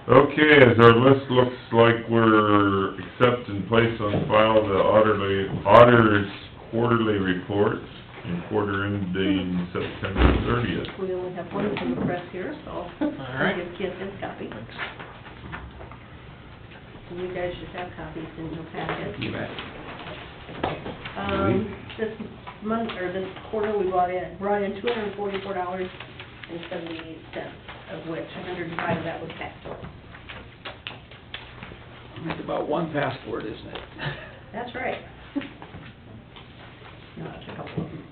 Okay, as our list looks like we're accept and place on file the auditor's quarterly reports and quarter ending September 30th. We only have one from the press here, so I'll give Kent this copy. And you guys should have copies in your packet. You bet. This month, or this quarter, we brought in $244.78, of which 105 of that was passport. It's about one passport, isn't it? That's right. No, that's a couple of them.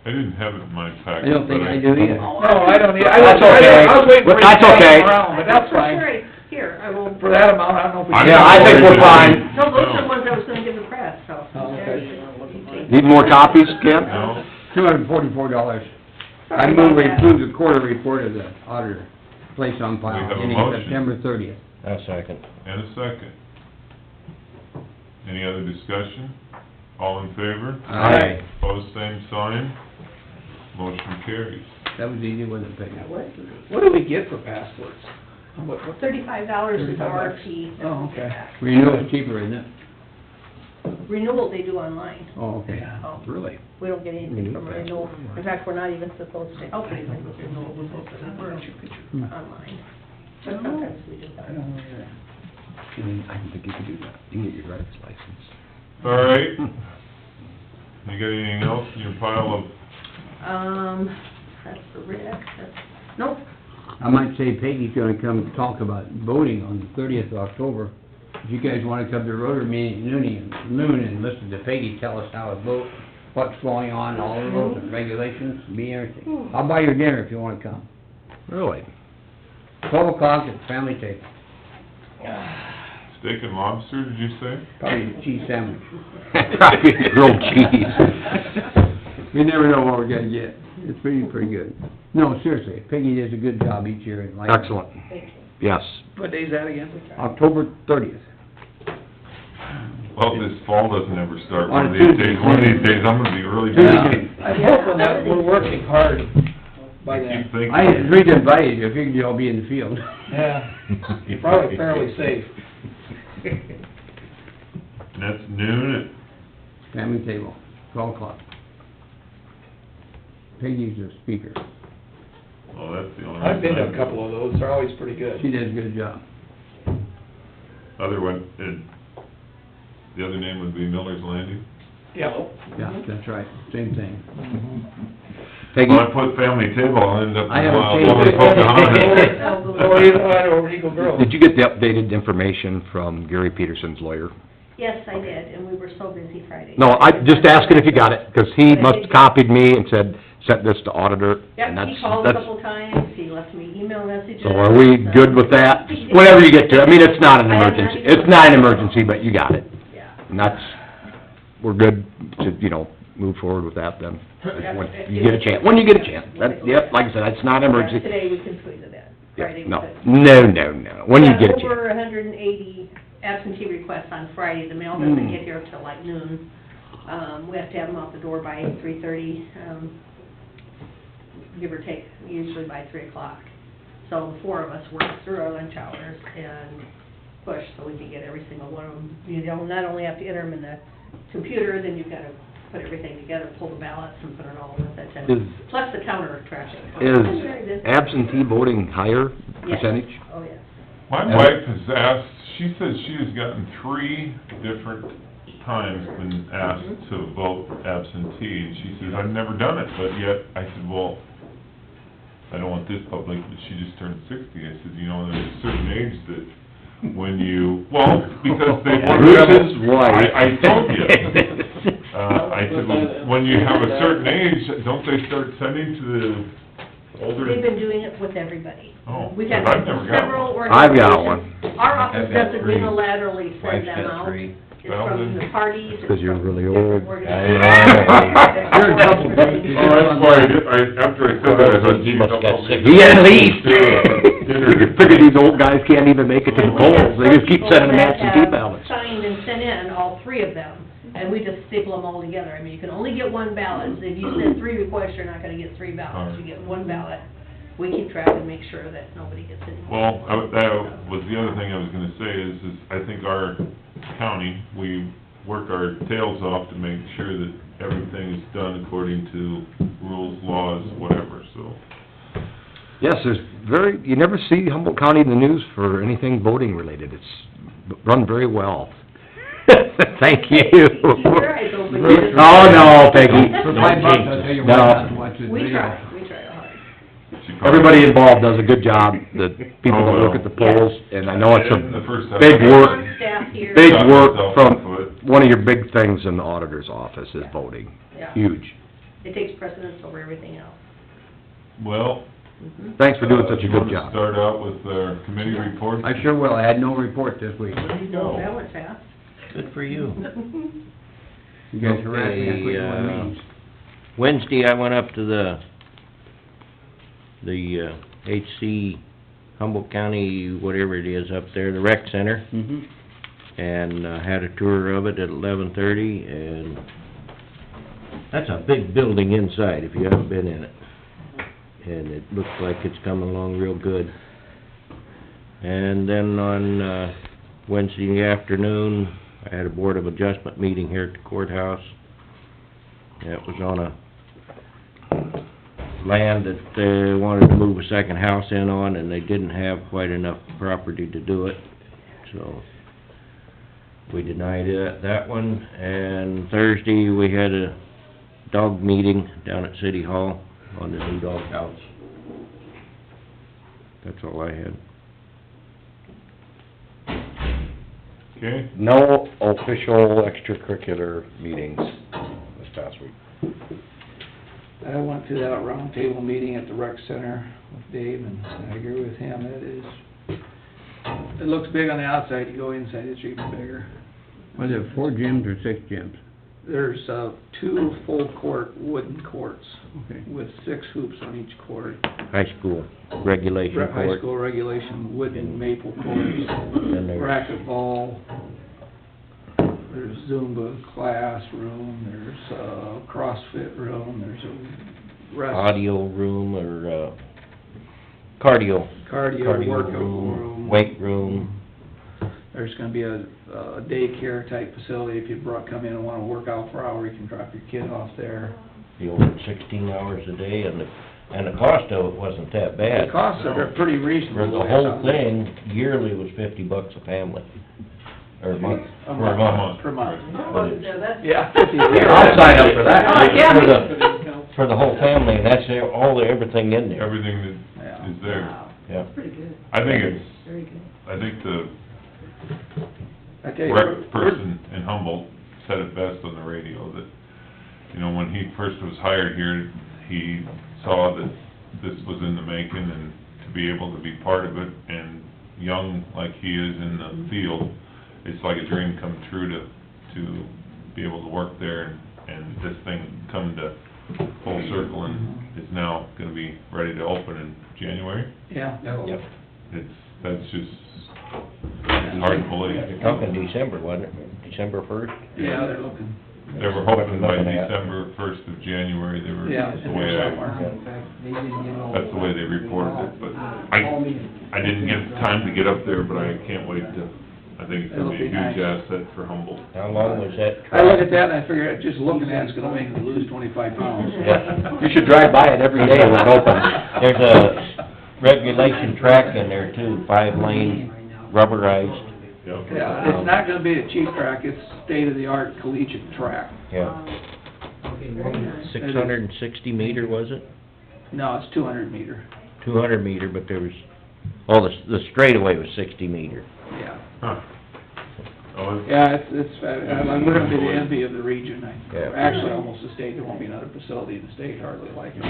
I didn't have it in my packet. I don't think but I do either. No, I don't either. That's okay. I was waiting for you to That's pass okay. them around, but that's fine. Sure, here, I will. For that amount, I don't know if we can. Yeah, I think we're fine. No, those are the ones I was gonna give the press, so. Oh, okay. Need more copies, Ken? No, $244. I Sorry move we about that. approve the quarter report of the auditor, placed on We file, have a ending motion. September 30th. A second. and a second. Any other discussion? All in favor? Aye. Pose same sign. Motion carries. That was easy, wasn't it, Peggy? What do we get for passports? What? $35 is our $35. fee. Oh, okay. Renewal's cheaper, isn't it? Renewal they do online. Oh, okay. Oh, Really? we don't get anything from a renewal. In fact, we're not even supposed to help anything with renewal, we're supposed to refer online. But sometimes we do I that. don't know either. I didn't think you could do that. You can get your driver's license. All right. You got anything else in your pile of, That's the Rick, nope. I might say Peggy's gonna come talk about voting on the 30th of October. If you guys wanna come to the Rotary meeting at noon and listen to Peggy tell us how to vote, what's going on, all the rules and regulations, be everything. I'll buy your dinner if you wanna come. Really? 12 o'clock at the family table. steak and lobster, did you say? Probably a cheese sandwich. Probably grilled cheese. You never know what we're gonna get. It's pretty good. No, seriously, Peggy does a good job each year. and like- Excellent. Yes. What day is that again? October 30th. Well, this fall doesn't ever start. On One of these Tuesday. days, I'm gonna be really Tuesday. busy. I'm hoping that we're working hard by I then. keep thinking. I agreed to invite you, I figured you'd all be in the field. Yeah, you're probably fairly safe. And that's noon Family table, 12 o'clock. Peggy's the speaker. well, that's the only. I've been to reason a couple of those, they're always pretty good. She does a good job. Other one, the other name would be Miller's Landing. Yeah. Yeah, that's right, same thing. Peggy? Well, I put family table, I'll end up I in haven't Wild changed Woman it. Pocahontas. Or either one, or Eagle Grove. Did you get the updated information from Gary Peterson's lawyer? Yes, I did, and we were so busy Friday. No, I just asking if you got it, 'cause he must copied me and said, sent this to auditor, and Yep, he that's, called a that's... couple times, he left me email messages. So are we good with that? Whenever you get to, I mean, it's not an emergency, it's not an emergency, but you got it. Yeah. And that's, we're good to, move forward with that then, when you get a chance, when you get a chance. That, yep, like I said, it's not an emergency. Today we can squeeze it in, Friday we No, could. no, when you get a Over chance. 180 absentee requests on Friday, the mail doesn't get here till like noon. We have to have them out the door by 3:30, give or take, usually by 3 o'clock. So the four of us work through our lunch hours and push so we can get every single one of them. You not only have to enter them in the computer, then you've got to put everything together, pull the ballots and put it all with it, and plus the counter trashing. Is absentee voting higher Yes. percentage? Oh, yes. My wife has asked, she says she has gotten 3 different times been asked to vote absentee, and she says, I've never done it, but yet, I said, well, I don't want this public, but she just turned 60, I said, there's a certain age that when you, well, because they want to have, Bruce's wife. I told you. I said, well, when you have a certain age, don't they start sending to the older? They've been doing it with everybody. Oh, We've had 'cause I've never got several one. I've got organizations. Our office I've got doesn't 3. unilaterally send Wife's them got out. 3. It's from the parties. it's 'Cause you're from really different old. organizations. Yeah. You're in trouble, Bruce. Oh, that's why, after I said that, I thought, geez, Must I'll got probably... 6. Yeah, at least. Dinner. You figure these old guys can't even make it to the polls, they just keep sending them And we have absentee people that ballots. have signed and sent in, all 3 of them, And we just staple them all together. I mean, you can only get one ballot. If you send 3 requests, you're not gonna get 3 ballots. You get one ballot. We keep track and make sure that nobody gets any. Well, that was the other thing I was gonna say is I think our county, we work our tails off to make sure that everything is done according to rules, laws, whatever, so. Yes, you never see Humboldt County in the news for anything voting related. It's run very well. Thank you. Keep your eyes open. Oh, no, Peggy. For $5, I'll tell you what, No. not to watch this We video. try hard. she probably- Everybody involved does a good job, the people that look at the polls, and I know it's And the first a time big I- work, On staff here. big Shot work myself off of from, it. one of your big things in the auditor's office is voting. Yeah. Huge. It takes precedence over everything else. Well, Thanks for doing such a you good wanna job. start out with our committee reports? I sure will, I had no report this week. There you Oh, go. that went fast. Good for you. You guys harassed me, I quit Okay, one meetings. Wednesday, I went up to the HC Humboldt County, whatever it is up there, the rec center, Mhm. and had a tour of it at 11:30, and that's a big building inside, if you haven't been in it. And it looks like it's coming along real good. And then on Wednesday afternoon, I had a Board of Adjustment meeting here at the courthouse. And it was on a land that they wanted to move a second house in on, and they didn't have quite enough property to do it, so we denied that one. And Thursday, we had a dog meeting down at City Hall on the new dog house. That's all I had. Okay, No official extracurricular meetings this past week. I went to that roundtable meeting at the rec center with Dave, and I agree with him, it looks big on the outside, you go inside, it's even bigger. Was it 4 gyms or 6 gyms? There's 2 full court wooden courts Okay. with 6 hoops on each court. High school regulation High court. school regulation, wooden maple courts, And there's racquetball, there's Zumba classroom, there's a CrossFit room, there's a rest, audio room or, cardio cardio workout room. weight room. There's gonna be a daycare type facility, if you come in and wanna work out for an hour, you can drop your kid off there. You know, 16 hours a day, and the cost of it wasn't that The bad. costs are pretty reasonable. For the whole thing, yearly was $50 a family, or a month, A for a month. Per month. But it's- Yeah. I'll sign up for that, Yeah. for the whole family, and that's everything in there, everything that Yeah. is there. yeah. Pretty good, I think it's, very good. I think the I tell you, rec person in Humboldt said it best on the radio, that, you know, when he first was hired here, he saw that this was in the making, and to be able to be part of it, and young like he is in the field, it's like a dream come true to be able to work there, and this thing come to full circle and is now gonna be ready to open in January. Yeah. Yep. That's just hard to believe. You're talking December, wasn't it? December 1st? Yeah, they're looking. They were hoping by Looking at. December 1st of January, they were, Yeah, that's the way that's the way they reported it, but I didn't get time to get up there, but I can't wait to, I think it's gonna be a huge It'll be nice. asset for Humboldt. How long was that? I look at that and I figure, just looking at it's gonna make me lose 25 pounds. Yeah. You should drive by it every day when it opens. There's a regulation track in there too, 5-lane, rubberized, Yep. Yeah, it's not gonna be a cheap track, it's state-of-the-art collegiate track. yeah. 660 meter, was it? No, it's 200 meter, 200 meter, but there was, oh, the straightaway was 60 meter. yeah. Huh. Oh, it's, Yeah, we're gonna be the envy of the region, Yeah. actually, almost the state, there won't be another facility in the state hardly like it.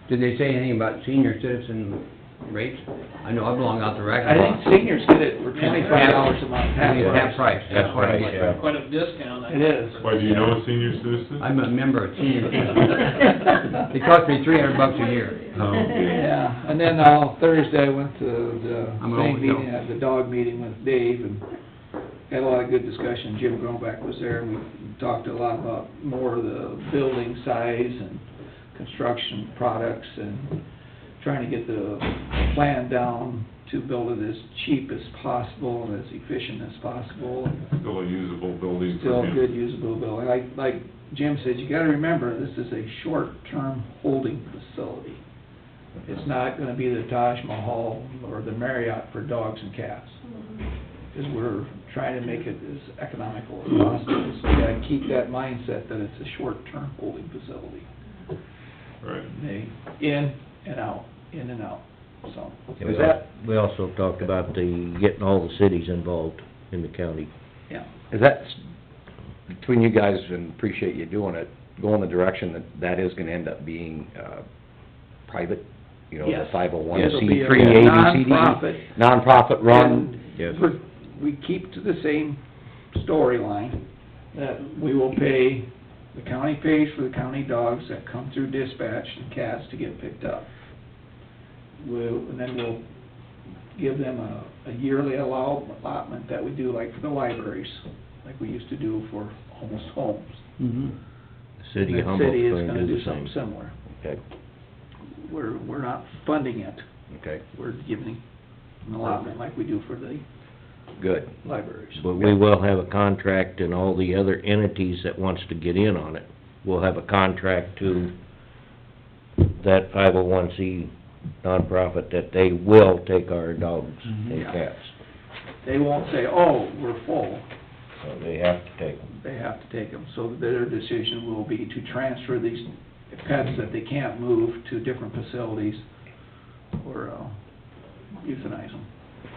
Did they say anything about senior citizen rates? I know I belong out the rec. I think seniors get it for $25 a month, half Half price. price, that's what I Half price, get. yeah. Quite a discount. It is. why, do you know a senior citizen? I'm a member of senior citizen. They cost me $300 a year. Oh, okay. Yeah, and then Thursday I went to the I'm same always meeting, go. the dog meeting with Dave, and had a lot of good discussion. Jim Groenbeck was there, and we talked a lot about more of the building size and construction products and trying to get the plan down to build it as cheap as possible and as efficient as possible. Still a usable building for Still him. a good usable building. Like Jim said, you gotta remember, this is a short-term holding facility. It's not gonna be the Taj Mahal or the Marriott for dogs and cats. Because we're trying to make it as economical as possible. So you gotta keep that mindset that it's a short-term holding facility. Right. They, in and out, so. And Is that, we also talked about getting all the cities involved in the county. yeah. Is that, between you guys, and appreciate you doing it, go in the direction that that is gonna end up being, private? You know, the Yes. 501c3, It'll be a nonprofit. Nonprofit run? Yes. We keep to the same storyline, that we will pay, the county pays for the county dogs that come through dispatch and cats to get picked up. And then we'll give them a yearly allotment that we do like for the libraries, like we used to do for almost homes. Mm-hmm. The city of And the city is Humboldt's gonna going to do do the something same. similar. Okay, We're not funding it, okay, we're giving an allotment like we do for the good. libraries. But we will have a contract, and all the other entities that wants to get in on it, will have a contract to that 501c nonprofit that they will take our dogs and Yeah. cats. They won't say, oh, we're full. So they have to take them. They have to take them, so their decision will be to transfer these pets that they can't move to different facilities or euthanize them.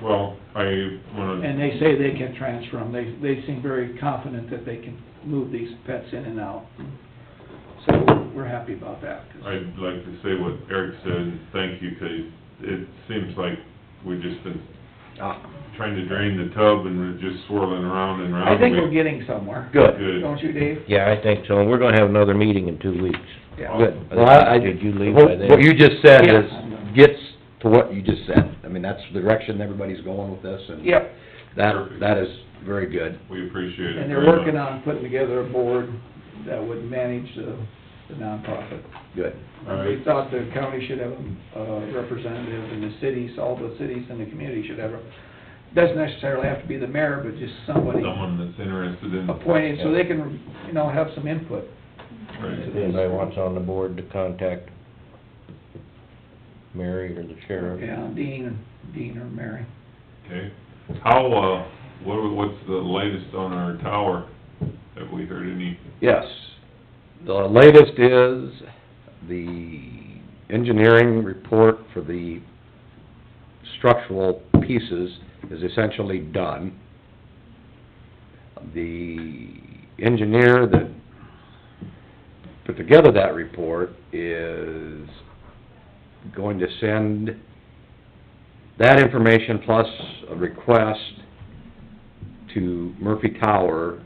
Well, I wanna, And they say they can transfer them, they seem very confident that they can move these pets in and out. So we're happy about that. 'cause- I'd like to say what Eric said, and thank you, 'cause it seems like we've just been trying to drain the tub and we're just swirling around and around. I think we're getting somewhere. Good. Good. Don't you, Dave? Yeah, I think so, and we're gonna have another meeting in 2 weeks. Yeah. Good. Well, Did you leave by then? What you just said Yeah. is, gets to what you just said. I mean, that's the direction everybody's going with this, and Yep, that is very good. We appreciate it and they're very working much. on putting together a board that would manage the nonprofit. Good. All We right. thought the county should have a representative, and the cities, all the cities in the community should have a, doesn't necessarily have to be the mayor, but just somebody Someone that's interested in. appointed, so they can, have some input. Right. If anybody wants on the board to contact Mary or the sheriff. Yeah, Dean or Mary. Okay. How, what's the latest on our tower? Have we heard any? Yes. The latest is the engineering report for the structural pieces is essentially done. The engineer that put together that report is going to send that information plus a request to Murphy Tower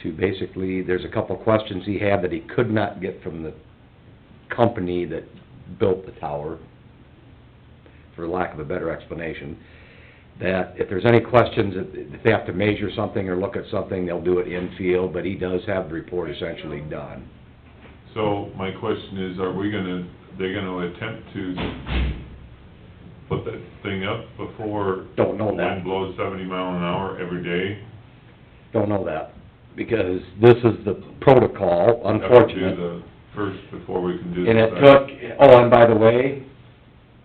to basically, there's a couple of questions he had that he could not get from the company that built the tower, for lack of a better explanation, that if there's any questions, if they have to measure something or look at something, they'll do it in field, but he does have the report essentially done. So my question is, they're gonna attempt to put that thing up before Don't know the that. wind blows 70 mile an hour every day? Don't know that, because this is the protocol, Have to unfortunate. do the first before we can do the And it second. took, oh, and by the way,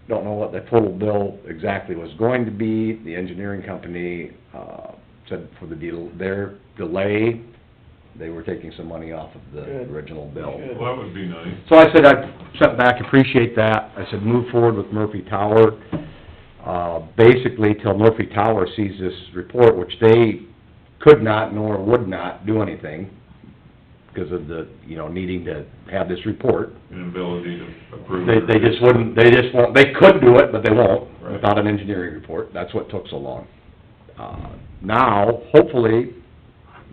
don't know what the total bill exactly was going to be. The engineering company, said for their delay, they were taking some money off of the Good. original bill. Good. Well, that would be nice. So I said, I sent back, appreciate that. I said, move forward with Murphy Tower. Basically, till Murphy Tower sees this report, which they could not nor would not do anything because of the, needing to have this report. Inability to approve. They just wouldn't, they just won't, they could do it, but they won't Right. without an engineering report. That's what took so long. Now, hopefully,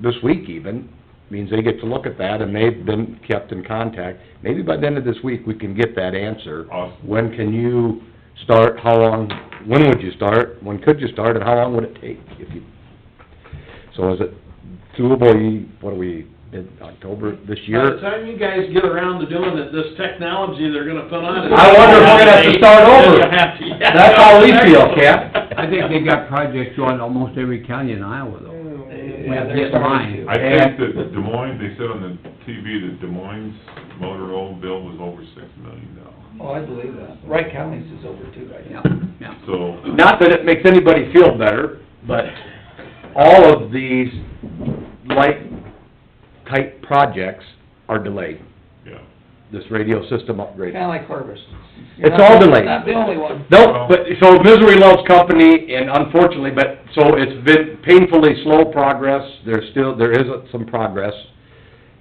this week even, means they get to look at that, and they've been kept in contact. Maybe by the end of this week, we can get that answer. Awesome. When can you start, how long, when would you start, when could you start, and how long would it take if you... So is it doable, what are we, in October this By year? the time you guys get around to doing it, this technology they're gonna put on it. I wonder if we're gonna have to start over. Then you have to, yeah. That's how we feel, Ken. I think they got projects going almost every county in Iowa though. We have to get in line. I think that Des Moines, they said on the TV that Des Moines motor oil bill was over $6 million. Oh, I believe that. Wright County's is over too, I Yeah, think. yeah. So, Not that it makes anybody feel better, but all of these light-type projects are delayed, yeah. this radio system upgrade. Kinda like harvest. It's all delayed. Not the only one. No, but, so misery loves company, and unfortunately, but, so it's been painfully slow progress, there is some progress,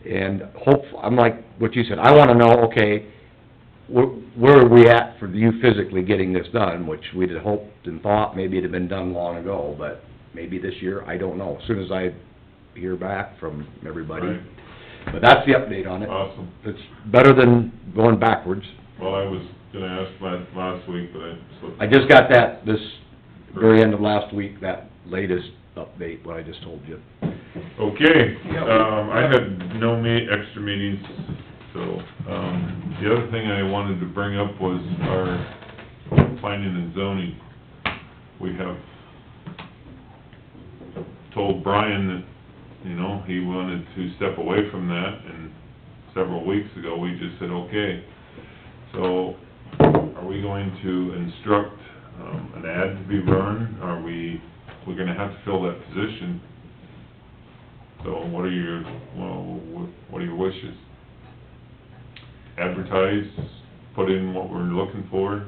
and I'm like what you said, I wanna know, okay, where are we at for you physically getting this done, which we'd had hoped and thought maybe it had been done long ago, but maybe this year, I don't know, as soon as I hear back from everybody. Right. But that's the update on it. Awesome. It's better than going backwards. Well, I was gonna ask last week, but I slipped. I just got that this very end of last week, that latest update, what I just told you. Okay, I had no extra meetings, so, the other thing I wanted to bring up was our planning and zoning. We have told Brian that, you know, he wanted to step away from that, and several weeks ago, we just said, okay. So, are we going to instruct, an ad to be run? We're gonna have to fill that position. So what are your wishes? Advertise, put in what we're looking for?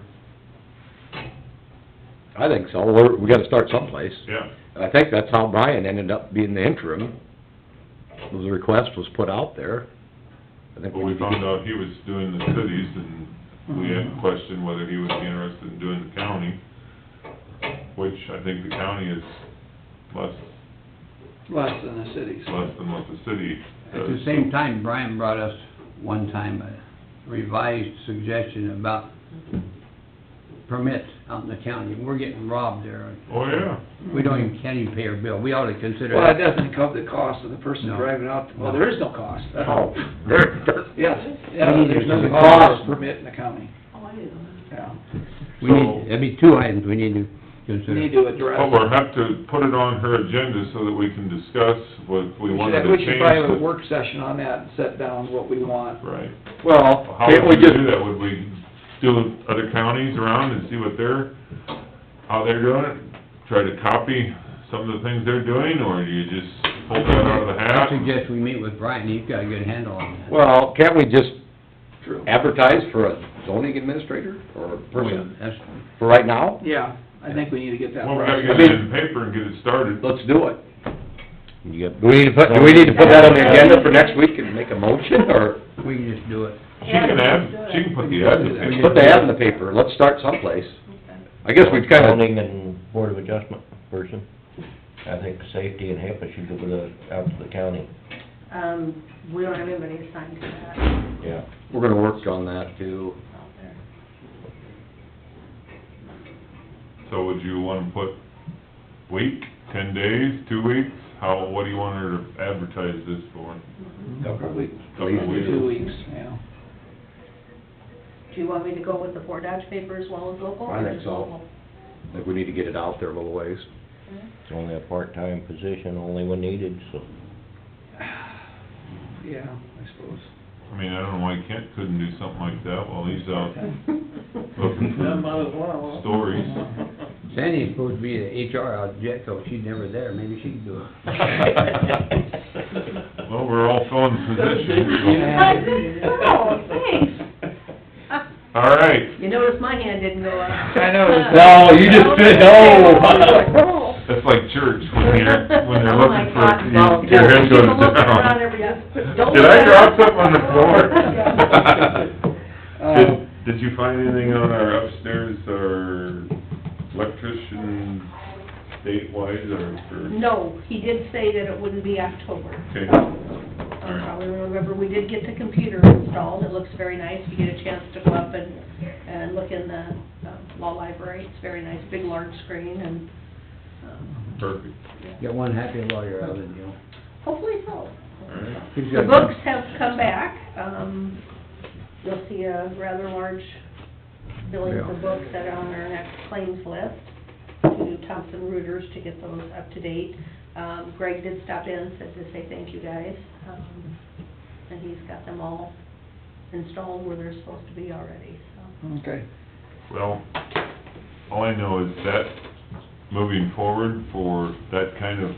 I think so, we gotta start someplace. Yeah. And I think that's how Brian ended up being the interim. The request was put out there. I think But we found out he was doing the cities, and we had questioned whether he would be interested in doing the county, which I think the county is less Less than the cities. than what the city At does. the same time, Brian brought us one time a revised suggestion about permits out in the county. We're getting robbed there. Oh, yeah. We can't even pay our bill. We ought to consider Well, it that. doesn't cover the cost of the person No. driving out, well, No. there is no cost. Oh, there, Yes, yeah, We need there's no to- cost permit in the county, Oh, I didn't know that. yeah. We need, that'd be two items we need to We consider. need to address. Well, we'll have to put it on her agenda so that we can discuss what we wanted to We change. should probably have a the- work session on that and set down what we want. Right. well, How can't we would we just, do that? Would we do other counties around and see how they're doing it? Try to copy some of the things they're doing, or do you just pull that out of the I hat? suggest we meet with Brian, he's got a good handle on that. well, can't we just True. advertise for a zoning administrator or a person That's, for right now? Yeah, I think we need to get that Well, we gotta process. get it in paper and get it started. Let's do it. Do we need to put that on the agenda for next week and make a motion, or we can just do it. She can put the ad in the paper. put the ad in the paper, let's start someplace. I guess we've kinda, Zoning and Board of Adjustment person. I think safety and HIPAA should go out to the county. We don't have anybody assigned to that Yeah. we're gonna work on that too. out there. So would you wanna put week, 10 days, 2 weeks? What do you want her to advertise this for? Couple weeks. Couple weeks. 2 weeks, yeah. Do you want me to go with the Fort Dodge paper as well as local? I or think just so. local? I think we need to get it out there a little ways. It's only a part-time position, only when needed, so. Yeah, I suppose. I mean, I don't know why Kent couldn't do something like that while he's out looking That might as well. for stories. Sandy's supposed to be the HR out at Jetco, she's never there, maybe she can do it. Well, we're all filling positions, so. Oh, thanks. All right. You notice my hand didn't go up. I noticed. No, you just said no. Oh. That's like church, when they're Oh, my looking God, for, no. your head People goes looking around down. every- Don't Did look I at drop it. something on the floor? Did you find anything on our upstairs, our electrician statewide, or for? No, he did say that it wouldn't be October. Okay. Probably remember, we did get the computer installed, it looks very nice, you get a chance to go up and look in the law library, it's very nice, big large screen, and Perfect. Get one happy lawyer out of it, you know. Hopefully so. He's The got- books have come back, you'll see a rather large billing for Yeah. books that are on our next claims list to Thompson Reuters to get those up to date. Greg did stop in, said to say thank you guys, and he's got them all installed where they're supposed to be already, so. Okay. Well, all I know is that moving forward for that kind of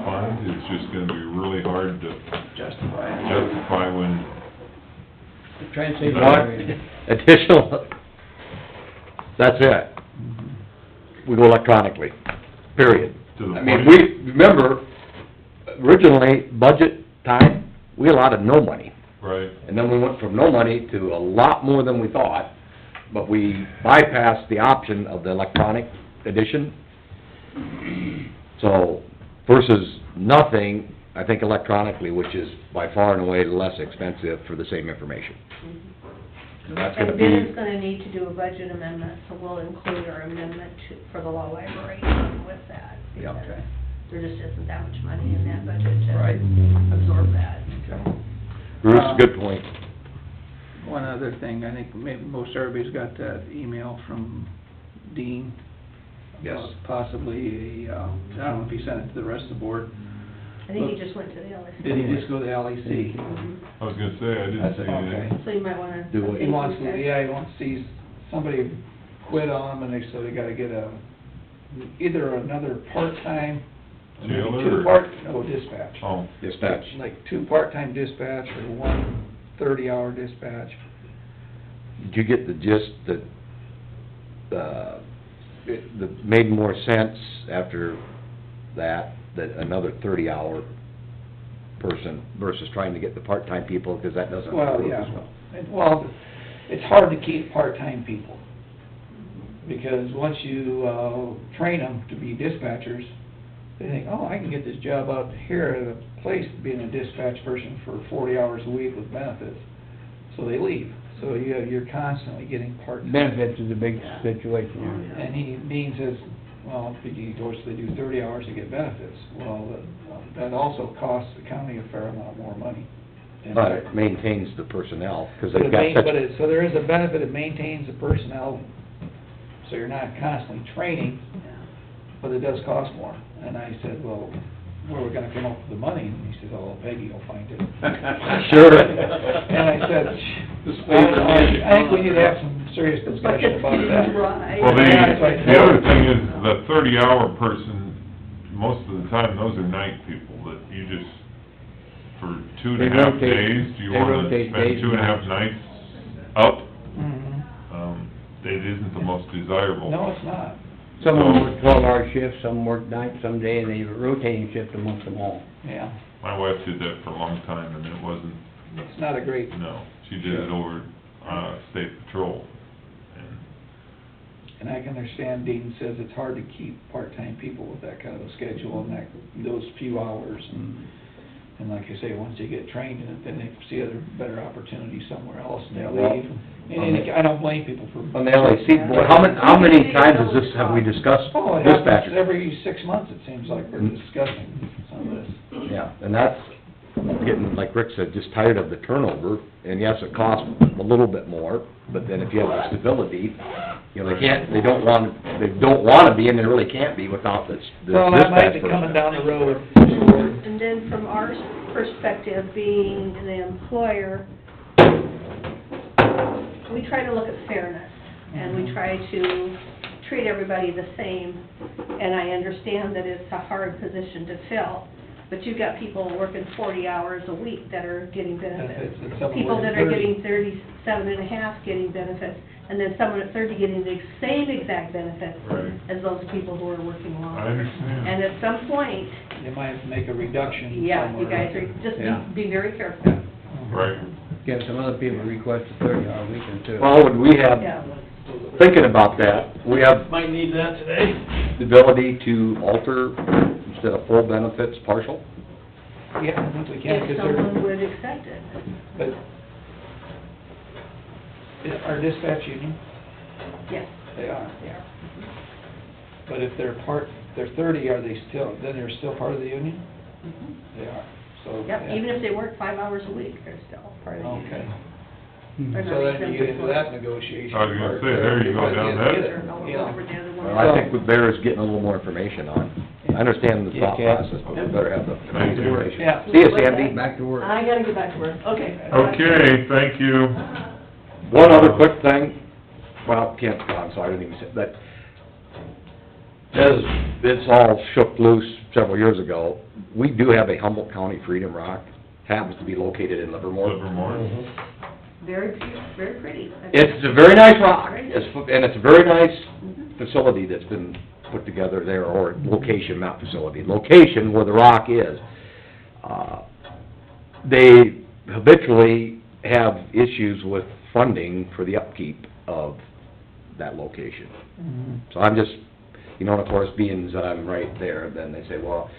fund is just gonna be really hard to justify when, Try and save What? money. Additional, that's it. We go electronically, period. to the I mean, point. we, remember, originally, budget time, we allotted no money. Right, And then we went from no money to a lot more than we thought, but we bypassed the option of the electronic edition. So, versus nothing, I think electronically, which is by far and away less expensive for the same information. And that's gonna And Ben is be, gonna need to do a budget amendment, so we'll include our amendment for the law library with that. Yeah. because There just isn't that much money in that budget Right. to absorb that. Bruce, good point. One other thing, I think maybe most everybody's got that email from Dean. Yes. about Possibly a, I don't know if he sent it to the rest of the board. I think he just went to the LSC. Did he just go to the LEC? Mhm. I was gonna say, I didn't That's see okay. anything. So you might wanna. Do what? He wants to, yeah, he wants to see somebody quit on him, and so they gotta get either another part-time, maybe Jailer or- no, dispatch. Oh, Dispatch. Like 2 part-time dispatch or 1 30-hour dispatch. Did you get the gist that, that made more sense after that another 30-hour person versus trying to get the part-time people, because that doesn't Well, work yeah, as well. well, it's hard to keep part-time people, because once you, train them to be dispatchers, they think, oh, I can get this job out here at a place, being a dispatch person for 40 hours a week with benefits, so they leave. So you're constantly getting part-time. Benefits is a big situation here. And Dean says, well, if you go, they do 30 hours to get benefits. Well, that also costs the county a fair amount more money. But it maintains the personnel, because But they've got such... so there is a benefit, it maintains the personnel, so you're not constantly training, but it does cost more. And I said, well, where are we gonna come up with the money? And he said, oh, Peggy will find it. Sure. And I said, I think we need to have some serious discussion about that. Right. well, Yeah, it's like- the other thing is, the 30-hour person, most of the time, those are night people that you just, for 2.5 They rotate- days, do you they wanna rotate spend days and 2.5 nights up? Mhm. It isn't the most desirable. No, it's not. Some of them work 12-hour shifts, some work nights, some day, and they rotating shift amongst them all. Yeah, My wife did that for a long time, and it wasn't, it's not a great, no, she did it over, state patrol. And and I can understand Dean says it's hard to keep part-time people with that kind of a schedule and those few hours. And like I say, once they get trained in it, then they see other, better opportunities somewhere else, and they Well, leave. And I don't blame people for... On the LAC board, how many times has this, have we discussed Oh, it happens dispatchers? every 6 months, it seems like we're discussing some of this. Yeah, and that's getting, like Rick said, just tired of the turnover, and yes, it costs a little bit more, but then if you have the stability, you know, they don't wanna be, and they really can't be without this dispatch Well, that might be person. coming down the road. And then from our perspective, being the employer, we try to look at fairness, and we try to treat everybody the same. And I understand that it's a hard position to fill, but you've got people working 40 hours a week that are getting benefits. If someone People that working are 30. getting 37 and a half getting benefits, and then someone at 30 getting the same exact benefits Right. as those people who are working I longer. understand. And at some point, They might make a reduction yeah, somewhere. you guys are, just Yeah. be very careful. Right. Get some other people request a 30-hour weekend too. Well, would we have, Yeah. thinking about that, we have Might need that today. the ability to alter, instead of full benefits, partial? Yeah, I think we can, If because someone would accept it. but, our dispatch union, Yes, they are, they are. but if they're part, they're 30, are they still, then they're still part of the union? They are, so. Yep, yeah. even if they work 5 hours a week, they're still part of the union. Okay. They're not So then you get exempt into that employees. negotiation. I was gonna part say, there you go, because down you that- get it, Sure, no, we'll you go know. over the other one. Well, I think with Bear's getting a little more information on. I understand the thought Yeah, process, but we better have the Thank you. information. Yeah. See you, Sandy. Back to work. I gotta get back to work, okay. Okay, thank you. One other quick thing, well, Kent, I'm sorry, I didn't even say, but as it's all shook loose several years ago, we do have a Humboldt County Freedom Rock, happens to be located in Livermore. Livermore. Very, very pretty. It's a very nice rock, Very it's, and it's a very nice Mhm. facility that's been put together there, or location, not facility, location where the rock is. They habitually have issues with funding for the upkeep of that location. Mhm. So I'm just, you know, and of course, being that I'm right there, then they say, well,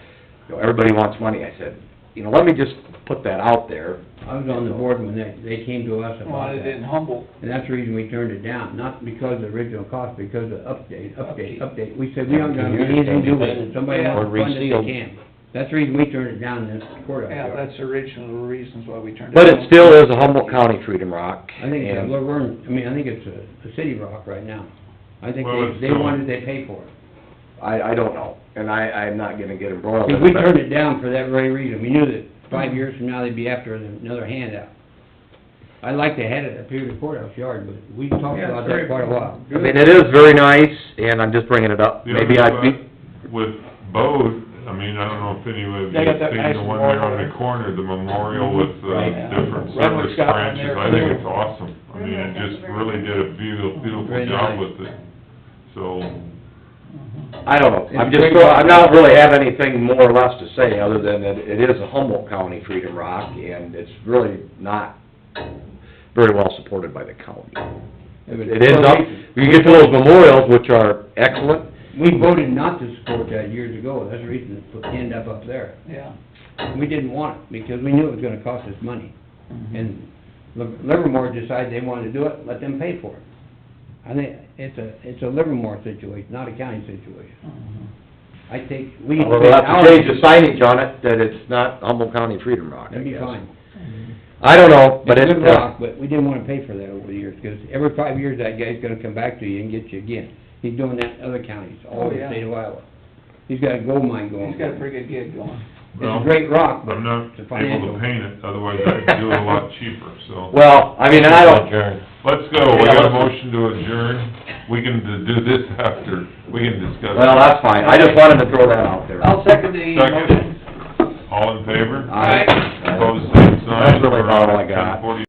you know, everybody wants money. I said, you know, let me just put that out there. I was on the board when they came to us about Wanted it in that. Humboldt. And that's the reason we turned it down, not because of the original cost, because of update. We said, we aren't gonna have anything to do with it, somebody Yeah. wants to fund it, Or resealed. they can. That's the reason we turned it down in this courthouse Yeah, yard. that's the original reasons why we turned it But down. it still is a Humboldt County Freedom Rock. I think it's a and- Laverne, I think it's a city rock right now. I think Well, it's they still- wanted, they pay for it. I don't know, and I'm not gonna get embroiled in Because it. we turned it down for that very reason, we knew that 5 years from now, they'd be after another handout. I'd like to have it up here in the courthouse yard, but we talked Yeah, about very- that quite a while. I mean, it is very nice, and I'm just bringing it up. Yeah, Maybe I'd be, With both, I mean, I don't know if any of They you got have that seen nice the one there on memorial. the corner, the memorial with Right. different Redwood's service got one branches. there, I think too. it's awesome. I mean, it just really did a beautiful Very job nice. with it. So, I don't know, I'm It's just, great rock. I don't really have anything more or less to say, other than it is a Humboldt County Freedom Rock, and it's really not very well supported by the county. It ends up, you get to those memorials, which are excellent. We voted not to support that years ago, that's the reason it ended up there. Yeah. We didn't want it, because we knew it was gonna cost us money. Mhm. And Livermore decided they wanted to do it, let them pay for it. I think it's a Livermore situation, not a county situation. Mhm. I think, we... Well, we'll have to change the signage on it, that it's not Humboldt County Freedom Rock, I That'd be guess. fine. I don't know, but It's it, a good rock, but we didn't wanna pay for that over the years, because every 5 years, that guy's gonna come back to you and get you again. He's doing that in other counties, all Oh, over the yeah. state of Iowa. He's got a gold mine going. He's got a pretty good gig going. It's a great rock, but I'm not it's a able financial... to paint it, otherwise I'd do it a lot cheaper, so. well, I mean, and I don't, Let's go, we got a motion to adjourn. We can do this after, we can discuss. well, that's fine, I just wanted to throw that out there. I'll second the motion. Second, all in favor? Aye. Opposed, same sign. That's really about all I got. 10:40.